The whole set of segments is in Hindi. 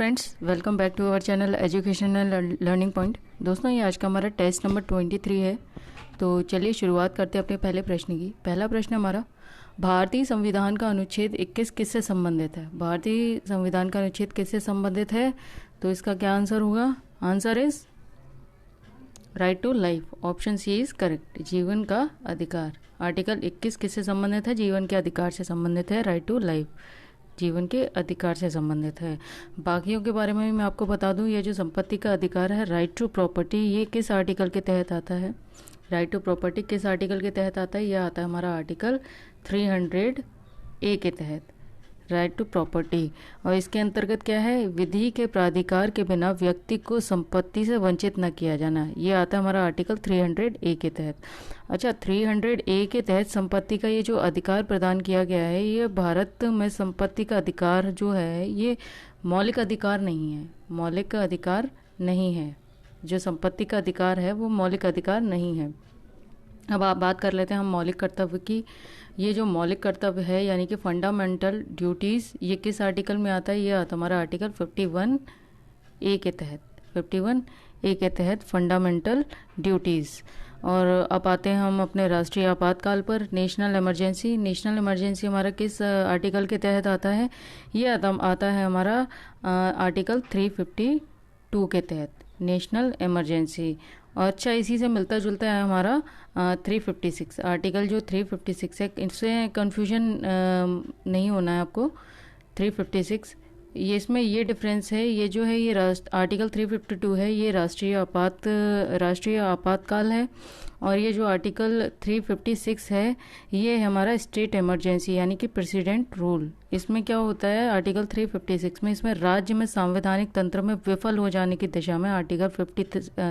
Friends, welcome back to our channel educational learning point. दोस्तों, ये आज का हमारा टेस्ट नंबर 23 है। तो चलिए शुरुआत करते हैं अपने पहले प्रश्न की। पहला प्रश्न हमारा, भारतीय संविधान का अनुच्छेद 21 किससे संबंधित है? भारतीय संविधान का अनुच्छेद किससे संबंधित है? तो इसका क्या आंसर होगा? Answer is right to life. Option C is correct, जीवन का अधिकार। आर्टिकल 21 किससे संबंधित है? जीवन के अधिकार से संबंधित है। राइट टू लाइफ जीवन के अधिकार से संबंधित है। बाकियों के बारे में भी मैं आपको बता दूं, ये जो संपत्ति का अधिकार है, राइट टू प्रॉपर्टी, ये किस आर्टिकल के तहत आता है? राइट टू प्रॉपर्टी किस आर्टिकल के तहत आता है? यह आता है हमारा आर्टिकल 300A के तहत, राइट टू प्रॉपर्टी। और इसके अंतर्गत क्या है? विधि के प्राधिकार के बिना व्यक्ति को संपत्ति से वंचित न किया जाना। ये आता है हमारा आर्टिकल 300A के तहत। अच्छा, 300A के तहत संपत्ति का ये जो अधिकार प्रदान किया गया है, ये भारत में संपत्ति का अधिकार जो है ये मौलिक अधिकार नहीं है। मौलिक अधिकार नहीं है। जो संपत्ति का अधिकार है वो मौलिक अधिकार नहीं है। अब आप बात कर लेते हैं हम मौलिक कर्तव्य की। ये जो मौलिक कर्तव्य है यानी कि फंडामेंटल ड्यूटीज़, ये किस आर्टिकल में आता है? ये आता है हमारा आर्टिकल 51A के तहत। 51A के तहत फंडामेंटल ड्यूटीज़। और अब आते हैं हम अपने राष्ट्रीय आपातकाल पर। National emergency. नेशनल इमरजेंसी हमारा किस आर्टिकल के तहत आता है? ये आता है हमारा आर्टिकल 352 के तहत, नेशनल इमरजेंसी। और अच्छा, इसी से मिलता जुलता है हमारा 356 आर्टिकल, जो 356 है, इससे कंफ्यूजन नहीं होना है आपको। 356 ये इसमें ये डिफरेंस है, ये जो है ये आर्टिकल 352 है, ये राष्ट्रीय आपातकाल है। और ये जो आर्टिकल 356 है ये हमारा स्टेट इमरजेंसी यानी कि प्रेसिडेंट रूल। इसमें क्या होता है? आर्टिकल 356 में इसमें राज्य में संवैधानिक तंत्र में विफल हो जाने की दिशा में आर्टिकल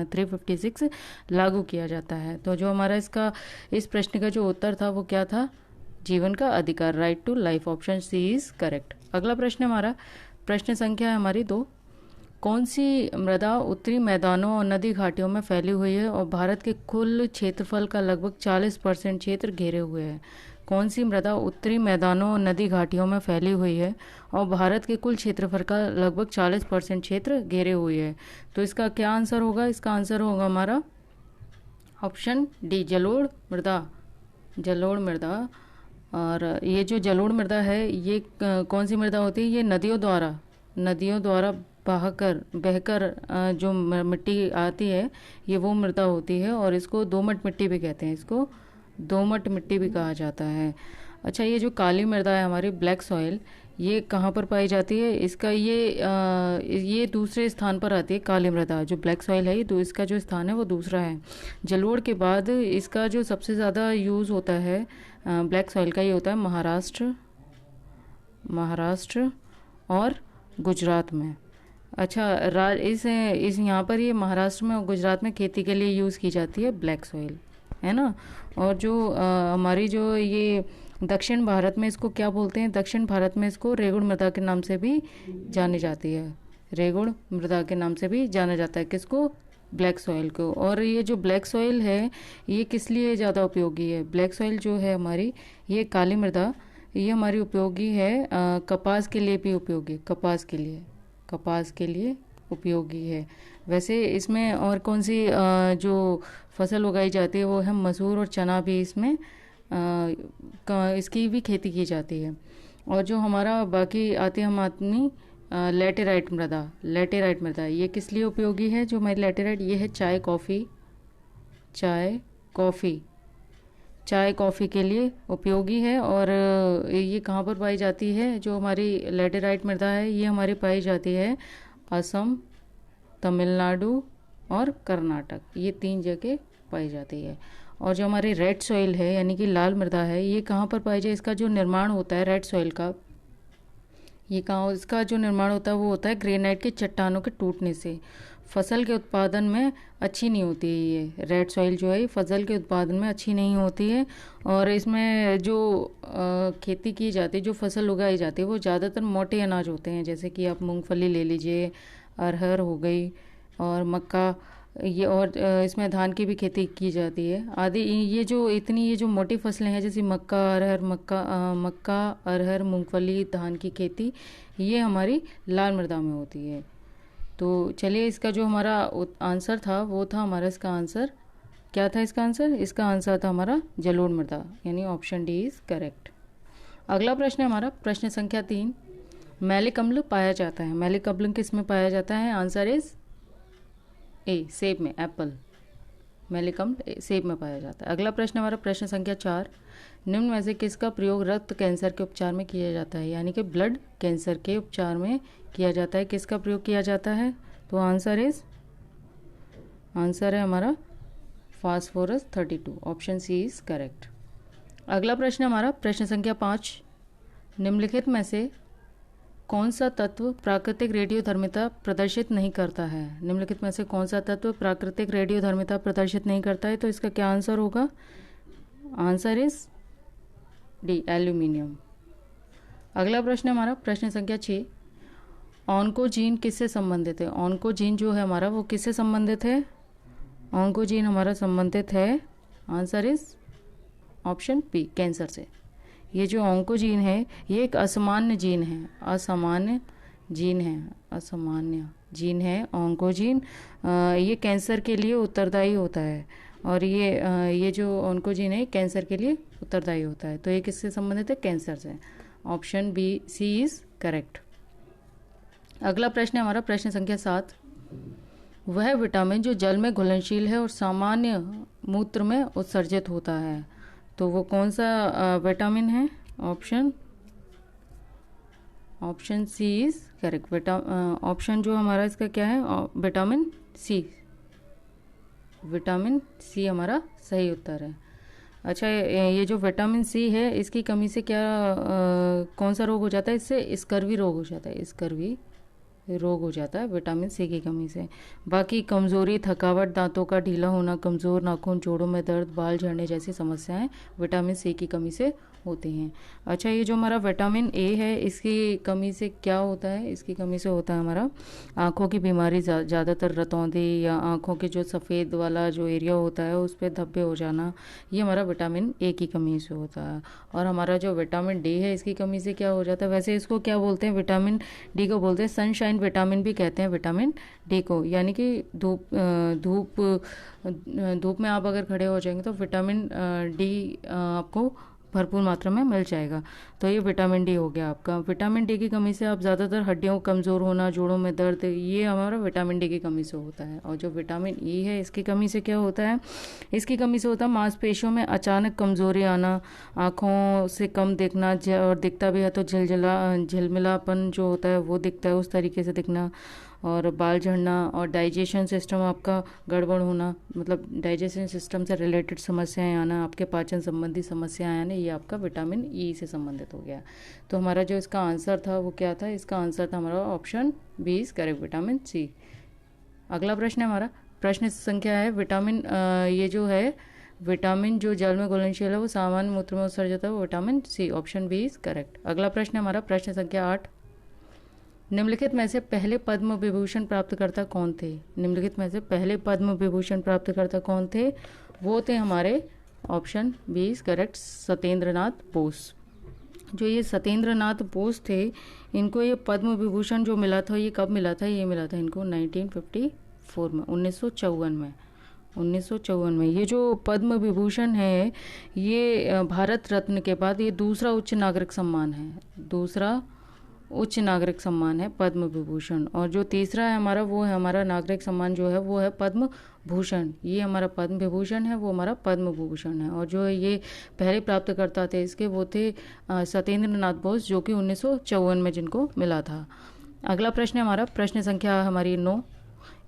356 लागू किया जाता है। तो जो हमारा इस प्रश्न का जो उत्तर था वो क्या था? जीवन का अधिकार, right to life. Option C is correct. अगला प्रश्न हमारा, प्रश्न संख्या है हमारी 2। कौन सी मृदा उत्तरी मैदानों और नदी घाटियों में फैली हुई है और भारत के कुल क्षेत्रफल का लगभग 40% क्षेत्र घेरे हुए है? कौन सी मृदा उत्तरी मैदानों और नदी घाटियों में फैली हुई है और भारत के कुल क्षेत्रफल का लगभग 40% क्षेत्र घेरे हुए है? तो इसका क्या आंसर होगा? इसका आंसर होगा हमारा ऑप्शन डी, जलोढ़ मृदा। जलोढ़ मृदा। और ये जो जलोढ़ मृदा है ये कौन सी मृदा होती है? ये नदियों द्वारा बहकर जो मिट्टी आती है ये वो मृदा होती है। और इसको दोमट मिट्टी भी कहते हैं, इसको दोमट मिट्टी भी कहा जाता है। अच्छा, ये जो काली मृदा है हमारी, ब्लैक सॉइल, ये कहाँ पर पाई जाती है? इसका ये दूसरे स्थान पर आती है काली मृदा। जो ब्लैक सॉइल है तो इसका जो स्थान है वो दूसरा है। जलोढ़ के बाद इसका जो सबसे ज़्यादा यूज़ होता है ब्लैक सॉइल का, ये होता है महाराष्ट्र और गुजरात में। अच्छा, इस यहाँ पर ये महाराष्ट्र में और गुजरात में खेती के लिए यूज़ की जाती है ब्लैक सॉइल, है ना। और जो हमारी जो ये दक्षिण भारत में इसको क्या बोलते हैं? दक्षिण भारत में इसको रेगुड़ मृदा के नाम से भी जानी जाती है। रेगुड़ मृदा के नाम से भी जाना जाता है किसको? ब्लैक सॉइल को। और ये जो ब्लैक सॉइल है ये किस लिए ज़्यादा उपयोगी है? ब्लैक सॉइल जो है हमारी, ये काली मृदा, ये हमारी उपयोगी है कपास के लिए भी उपयोगी, कपास के लिए उपयोगी है। वैसे इसमें और कौन सी जो फसल उगाई जाती है वो है मसूर और चना भी इसमें इसकी भी खेती की जाती है। और जो हमारा बाकी आती है हम अपनी लैटेराइट मृदा, ये किस लिए उपयोगी है? जो हमारी लैटेराइट, ये है चाय कॉफ़ी के लिए उपयोगी है। और ये कहाँ पर पाई जाती है? जो हमारी लैटेराइट मृदा है ये हमारी पाई जाती है असम, तमिलनाडु और कर्नाटक, ये 3 जगह पाई जाती है। और जो हमारी रेड सॉइल है यानी कि लाल मृदा है, ये कहाँ पर पाई जाए? इसका जो निर्माण होता है रेड सॉइल का, ये कहाँ इसका जो निर्माण होता है वो होता है ग्रेनाइट के चट्टानों के टूटने से। फसल के उत्पादन में अच्छी नहीं होती है ये रेड सॉइल जो है, फसल के उत्पादन में अच्छी नहीं होती है। और इसमें जो खेती की जाती है, जो फसल उगाई जाती है वो ज़्यादातर मोटे अनाज होते हैं, जैसे कि आप मूंगफली ले लीजिए, अरहर हो गई और मक्का, ये और इसमें धान की भी खेती की जाती है आदि। ये जो मोटी फसलें हैं जैसे मक्का अरहर मूंगफली धान की खेती, ये हमारी लाल मृदा में होती है। तो चलिए, इसका जो हमारा आंसर था वो था हमारा, इसका आंसर क्या था? इसका आंसर था हमारा जलोढ़ मृदा, यानी ऑप्शन डी इज़ करेक्ट। अगला प्रश्न है हमारा प्रश्न संख्या 3। मैलिक अम्ल पाया जाता है, मैलिक अम्ल किस में पाया जाता है? आंसर इज ए, सेब में, एप्पल। मैलिक अम्ल सेब में पाया जाता है। अगला प्रश्न हमारा प्रश्न संख्या 4। निम्न में से किसका प्रयोग रक्त कैंसर के उपचार में किया जाता है, यानी कि ब्लड कैंसर के उपचार में किया जाता है? किसका प्रयोग किया जाता है? तो आंसर है हमारा phosphorus 32, option C is correct. अगला प्रश्न हमारा प्रश्न संख्या 5। निम्नलिखित में से कौन सा तत्व प्राकृतिक रेडियोधर्मिता प्रदर्शित नहीं करता है? निम्नलिखित में से कौन सा तत्व प्राकृतिक रेडियोधर्मिता प्रदर्शित नहीं करता है? तो इसका क्या आंसर होगा? Answer is D, aluminium. अगला प्रश्न हमारा प्रश्न संख्या 6। ऑन्कोजीन किससे संबंधित है? ऑन्कोजीन जो है हमारा वो किससे संबंधित है? ऑन्कोजीन हमारा संबंधित है, answer is option B, cancer से। ये जो ऑन्कोजीन है ये एक असामान्य जीन है ऑन्कोजीन। ये कैंसर के लिए उत्तरदायी होता है, और ये जो ऑन्कोजीन है कैंसर के लिए उत्तरदायी होता है। तो ये किससे संबंधित है? कैंसर से। Option B, C is correct. अगला प्रश्न है हमारा प्रश्न संख्या 7। वह विटामिन जो जल में घुलनशील है और सामान्य मूत्र में उत्सर्जित होता है, तो वो कौन सा विटामिन है? Option C is correct. Option जो हमारा इसका क्या है? विटामिन सी हमारा सही उत्तर है। अच्छा, ये जो विटामिन सी है इसकी कमी से क्या कौन सा रोग हो जाता है? इससे स्कर्वी रोग हो जाता है, विटामिन सी की कमी से। बाकी कमजोरी, थकावट, दांतों का ढीला होना, कमजोर नाखून, जोड़ों में दर्द, बाल झड़ने जैसी समस्याएं विटामिन सी की कमी से होती हैं। अच्छा, ये जो हमारा विटामिन ए है इसकी कमी से क्या होता है? इसकी कमी से होता है हमारा आँखों की बीमारी, ज़्यादातर रतौंधी या आँखों के जो सफ़ेद वाला जो एरिया होता है उस पर धब्बे हो जाना, ये हमारा विटामिन ए की कमी से होता है। और हमारा जो विटामिन डी है इसकी कमी से क्या हो जाता है? वैसे इसको क्या बोलते हैं? विटामिन डी को बोलते हैं सनशाइन विटामिन भी कहते हैं, विटामिन डी को। यानी कि धूप में आप अगर खड़े हो जाएंगे तो विटामिन डी आपको भरपूर मात्रा में मिल जाएगा। तो ये विटामिन डी हो गया आपका। विटामिन डी की कमी से आप ज़्यादातर हड्डियों कमज़ोर होना, जोड़ों में दर्द, ये हमारा विटामिन डी की कमी से होता है। और जो विटामिन ई है इसकी कमी से क्या होता है? इसकी कमी से होता है मांसपेशियों में अचानक कमज़ोरी आना, आँखों से कम देखना, और दिखता भी है तो झिलमिलापन जो होता है वो दिखता है, उस तरीके से दिखना, और बाल झड़ना, और डाइजेशन सिस्टम आपका गड़बड़ होना, मतलब डाइजेशन सिस्टम से रिलेटेड समस्याएं आना, आपके पाचन संबंधी समस्याएं आना, ये आपका विटामिन ई से संबंधित हो गया। तो हमारा जो इसका आंसर था वो क्या था? इसका आंसर था हमारा option B is correct, vitamin C. अगला प्रश्न है हमारा प्रश्न संख्या है विटामिन ये जो है विटामिन जो जल में घुलनशील है वो सामान्य मूत्र में उत्सर्जित है, वो vitamin C, option B is correct. अगला प्रश्न है हमारा प्रश्न संख्या 8। निम्नलिखित में से पहले पद्म विभूषण प्राप्तकर्ता कौन थे? निम्नलिखित में से पहले पद्म विभूषण प्राप्तकर्ता कौन थे? वो थे हमारे option B is correct, Satyendranath Bose. जो ये सत्येंद्रनाथ बोस थे, इनको ये पद्म विभूषण जो मिला था ये कब मिला था? ये मिला था इनको 1954 में, 1954 में। ये जो पद्म विभूषण है ये भारत रत्न के बाद ये दूसरा उच्च नागरिक सम्मान है पद्म विभूषण। और जो तीसरा है हमारा वो है हमारा नागरिक सम्मान जो है वो है पद्म भूषण। ये हमारा पद्म विभूषण है, वो हमारा पद्म भूषण है। और जो ये पहले प्राप्तकर्ता थे इसके वो थे सत्येंद्रनाथ बोस, जो कि 1954 में जिनको मिला था। अगला प्रश्न है हमारा प्रश्न संख्या हमारी 9।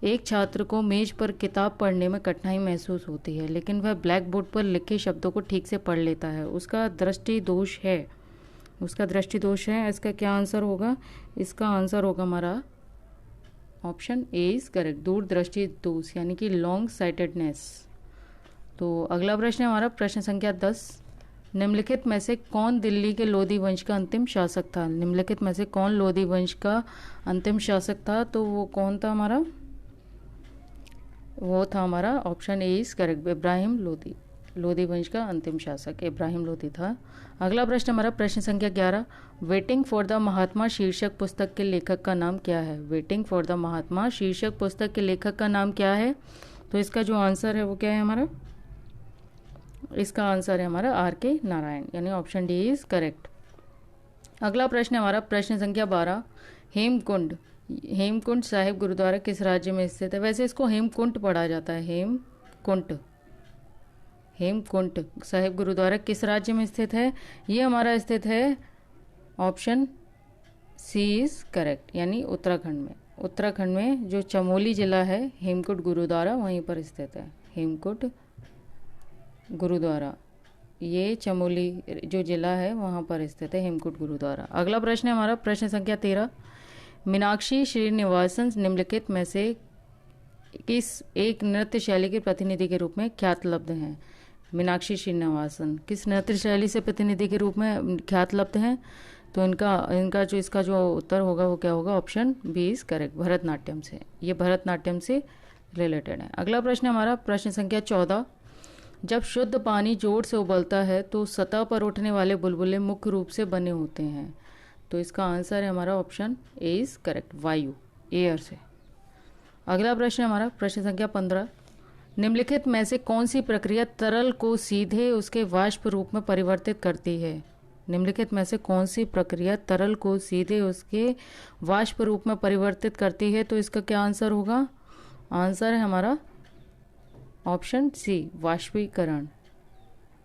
एक छात्र को मेज पर किताब पढ़ने में कठिनाई महसूस होती है, लेकिन वह ब्लैक बोर्ड पर लिखे शब्दों को ठीक से पढ़ लेता है। उसका दृष्टि दोष है। इसका क्या आंसर होगा? इसका आंसर होगा हमारा ऑप्शन ए इज करेक्ट, दूरदृष्टि दोष, यानी कि लॉन्ग साइटेडनेस। तो अगला प्रश्न है हमारा प्रश्न संख्या 10। निम्नलिखित में से कौन दिल्ली के लोधी वंश का अंतिम शासक था? निम्नलिखित में से कौन लोधी वंश का अंतिम शासक था? तो वो कौन था हमारा? वो था हमारा option A is correct, Ibrahim Lodi. Lodi वंश का अंतिम शासक इब्राहिम लोदी था। अगला प्रश्न हमारा प्रश्न संख्या 11, वेटिंग फॉर द महात्मा शीर्षक पुस्तक के लेखक का नाम क्या है? वेटिंग फॉर द महात्मा शीर्षक पुस्तक के लेखक का नाम क्या है? तो इसका जो आंसर है वो क्या है हमारा? इसका आंसर है हमारा आर के नारायण, यानी ऑप्शन डी इज करेक्ट। अगला प्रश्न हमारा प्रश्न संख्या 12, हेमकुंड। हेमकुंड साहिब गुरुद्वारा किस राज्य में स्थित है? वैसे इसको हेमकुंड पढ़ा जाता है, हेमकुंड। हेमकुंड साहिब गुरुद्वारा किस राज्य में स्थित है? ये हमारा स्थित है ऑप्शन सी इज करेक्ट, यानी उत्तराखंड में। उत्तराखंड में जो चमोली जिला है, हेमकुंड गुरुद्वारा वहीं पर स्थित है। हेमकुंड गुरुद्वारा ये चमोली जो जिला है वहाँ पर स्थित है हेमकुंड गुरुद्वारा। अगला प्रश्न है हमारा प्रश्न संख्या 13, मीनाक्षी श्रीनिवासन निम्नलिखित में से किस एक नृत्य शैली के प्रतिनिधि के रूप में ख्यातलब्ध हैं? मीनाक्षी श्रीनिवासन किस नृत्य शैली से प्रतिनिधि के रूप में ख्यातलब्ध हैं? तो इनका जो इसका जो उत्तर होगा वो क्या होगा? Option B is correct, Bharatanatyam से। ये भरतनाट्यम से रिलेटेड है। अगला प्रश्न हमारा प्रश्न संख्या 14, जब शुद्ध पानी जोर से उबलता है तो सतह पर उठने वाले बुलबुले मुख्य रूप से बने होते हैं। तो इसका आंसर है हमारा ऑप्शन ए इज करेक्ट, वायु, एयर से। अगला प्रश्न हमारा प्रश्न संख्या 15, निम्नलिखित में से कौन सी प्रक्रिया तरल को सीधे उसके वाष्प रूप में परिवर्तित करती है? निम्नलिखित में से कौन सी प्रक्रिया तरल को सीधे उसके वाष्प रूप में परिवर्तित करती है? तो इसका क्या आंसर होगा? आंसर है हमारा ऑप्शन सी, वाष्पीकरण,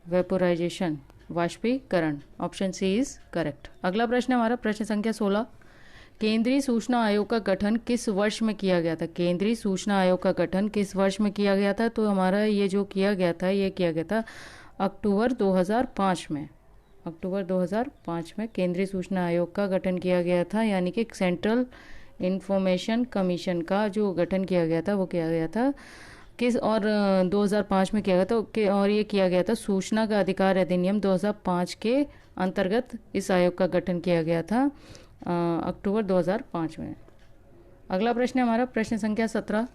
वेपोराइजेशन, वाष्पीकरण। Option C is correct. अगला प्रश्न हमारा प्रश्न संख्या 16, केंद्रीय सूचना आयोग का गठन किस वर्ष में किया गया था? केंद्रीय सूचना आयोग का गठन किस वर्ष में किया गया था? तो हमारा ये जो किया गया था ये किया गया था अक्टूबर 2005 में। अक्टूबर 2005 में केंद्रीय सूचना आयोग का गठन किया गया था, यानी कि सेंट्रल इंफॉर्मेशन कमीशन का जो गठन किया गया था वो किया गया था किस, और 2005 में किया गया था, और ये किया गया था सूचना का अधिकार अधिनियम 2005 के अंतर्गत इस आयोग का गठन किया गया था अक्टूबर 2005 में। अगला प्रश्न है हमारा प्रश्न संख्या 17,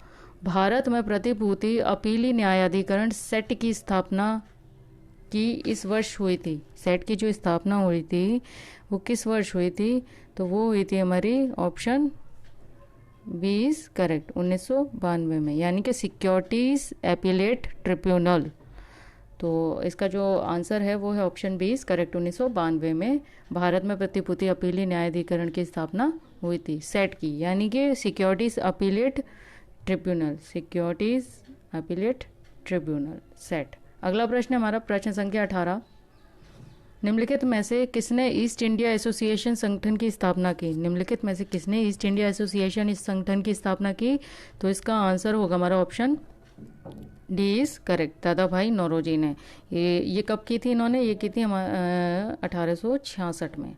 भारत में प्रतिभूति अपीली न्यायाधिकरण सेट की स्थापना की इस वर्ष हुई थी? सेट की जो स्थापना हुई थी वो किस वर्ष हुई थी? तो वो हुई थी हमारी ऑप्शन बी इज करेक्ट, 1992 में, यानी कि सिक्योरिटीज एपीलेट ट्रिब्यूनल। तो इसका जो आंसर है वो है ऑप्शन बी इज करेक्ट, 1992 में भारत में प्रतिभूति अपीली न्यायाधिकरण की स्थापना हुई थी, सेट की, यानी कि securities appellate tribunal, securities appellate tribunal, set. अगला प्रश्न हमारा प्रश्न संख्या 18, निम्नलिखित में से किसने ईस्ट इंडिया एसोसिएशन संगठन की स्थापना की? निम्नलिखित में से किसने ईस्ट इंडिया एसोसिएशन इस संगठन की स्थापना की? तो इसका आंसर होगा हमारा ऑप्शन डी इज करेक्ट, दादा भाई नौरोजी ने। ये कब की थी इन्होंने? ये की थी 1866 में।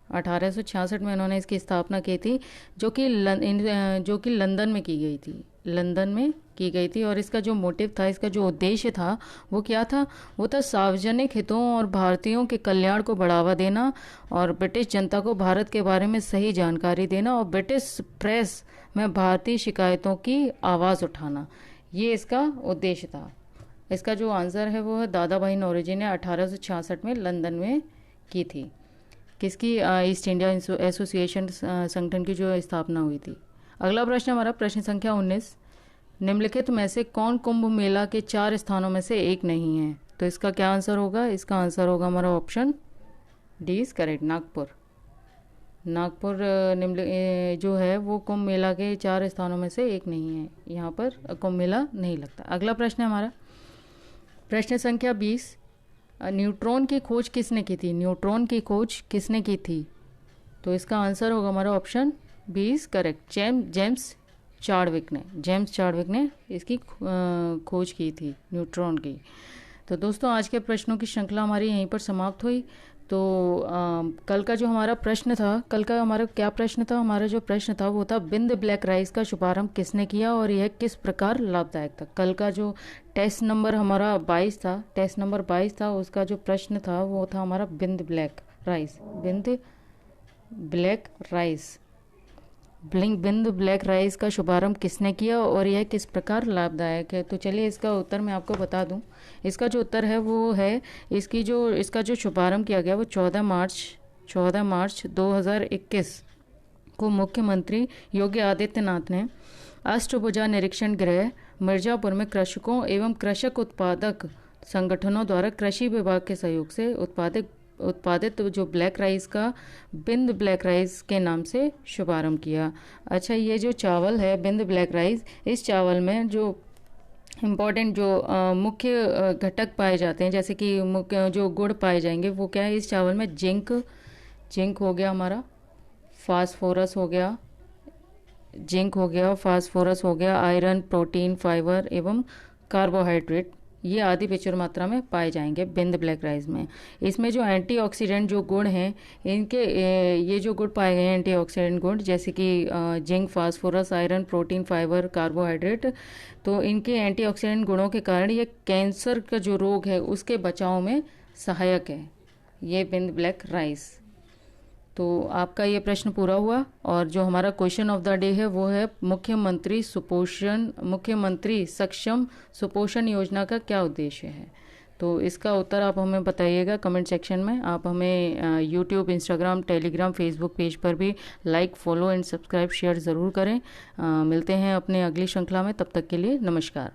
1866 में इन्होंने इसकी स्थापना की थी, जो कि लंदन में की गई थी, लंदन में की गई थी। और इसका जो मोटिव था, इसका जो उद्देश्य था वो क्या था? वो था सार्वजनिक हितों और भारतीयों के कल्याण को बढ़ावा देना, और ब्रिटिश जनता को भारत के बारे में सही जानकारी देना, और ब्रिटिश प्रेस में भारतीय शिकायतों की आवाज़ उठाना। ये इसका उद्देश्य था। इसका जो आंसर है वो है दादा भाई नौरोजी ने 1866 में लंदन में की थी। किसकी? ईस्ट इंडिया एसोसिएशन संगठन की जो स्थापना हुई थी। अगला प्रश्न हमारा प्रश्न संख्या 19, निम्नलिखित में से कौन कुंभ मेला के 4 स्थानों में से एक नहीं है? तो इसका क्या आंसर होगा? इसका आंसर होगा हमारा option D is correct, Nagpur. Nagpur जो है वो कुंभ मेला के 4 स्थानों में से एक नहीं है, यहाँ पर कुंभ मेला नहीं लगता। अगला प्रश्न है हमारा प्रश्न संख्या 20, न्यूट्रॉन की खोज किसने की थी? न्यूट्रॉन की खोज किसने की थी? तो इसका आंसर होगा हमारा option B is correct, James Chadwick ने इसकी खोज की थी, न्यूट्रॉन की। तो दोस्तों आज के प्रश्नों की श्रृंखला हमारी यहीं पर समाप्त हुई। तो कल का जो हमारा प्रश्न था, कल का हमारा क्या प्रश्न था? हमारा जो प्रश्न था वो था बिंद ब्लैक राइस का शुभारंभ किसने किया और यह किस प्रकार लाभदायक था। कल का जो टेस्ट नंबर हमारा 22 था, टेस्ट नंबर 22 था, उसका जो प्रश्न था वो था हमारा बिंद ब्लैक राइस, बिंद ब्लैक राइस का शुभारंभ किसने किया और यह किस प्रकार लाभदायक है? तो चलिए इसका उत्तर मैं आपको बता दूं। इसका जो उत्तर है वो है, इसका जो शुभारंभ किया गया वो 14 मार्च 2021 को मुख्यमंत्री योगी आदित्यनाथ ने अष्टभुजा निरीक्षण गृह मिर्जापुर में कृषकों एवं कृषक उत्पादक संगठनों द्वारा कृषि विभाग के सहयोग से उत्पादित जो ब्लैक राइस का बिंद ब्लैक राइस के नाम से शुभारंभ किया। अच्छा, ये जो चावल है बिंद ब्लैक राइस, इस चावल में जो इम्पॉर्टेंट जो मुख्य घटक पाए जाते हैं, जैसे कि मुख्य जो गुण पाए जाएंगे वो क्या है इस चावल में? जिंक हो गया हमारा, फास्फोरस हो गया, फास्फोरस हो गया, आयरन, प्रोटीन, फाइबर एवं कार्बोहाइड्रेट, ये आदि प्रचुर मात्रा में पाए जाएंगे बिंद ब्लैक राइस में। इसमें जो एंटीऑक्सीडेंट जो गुण हैं इनके ये जो गुण पाए गए हैं एंटीऑक्सीडेंट गुण, जैसे कि zinc, phosphorus, iron, protein, fibre, carbohydrate, तो इनके एंटीऑक्सीडेंट गुणों के कारण ये कैंसर का जो रोग है उसके बचाव में सहायक है ये बिंद ब्लैक राइस। तो आपका ये प्रश्न पूरा हुआ। और जो हमारा क्वेश्चन ऑफ द डे है वो है मुख्यमंत्री सक्षम सुपोषण योजना का क्या उद्देश्य है? तो इसका उत्तर आप हमें बताइएगा कमेंट सेक्शन में। आप हमें YouTube, Instagram, Telegram, Facebook page पर भी like, follow and subscribe, share ज़रूर करें। मिलते हैं अपने अगली श्रृंखला में, तब तक के लिए नमस्कार।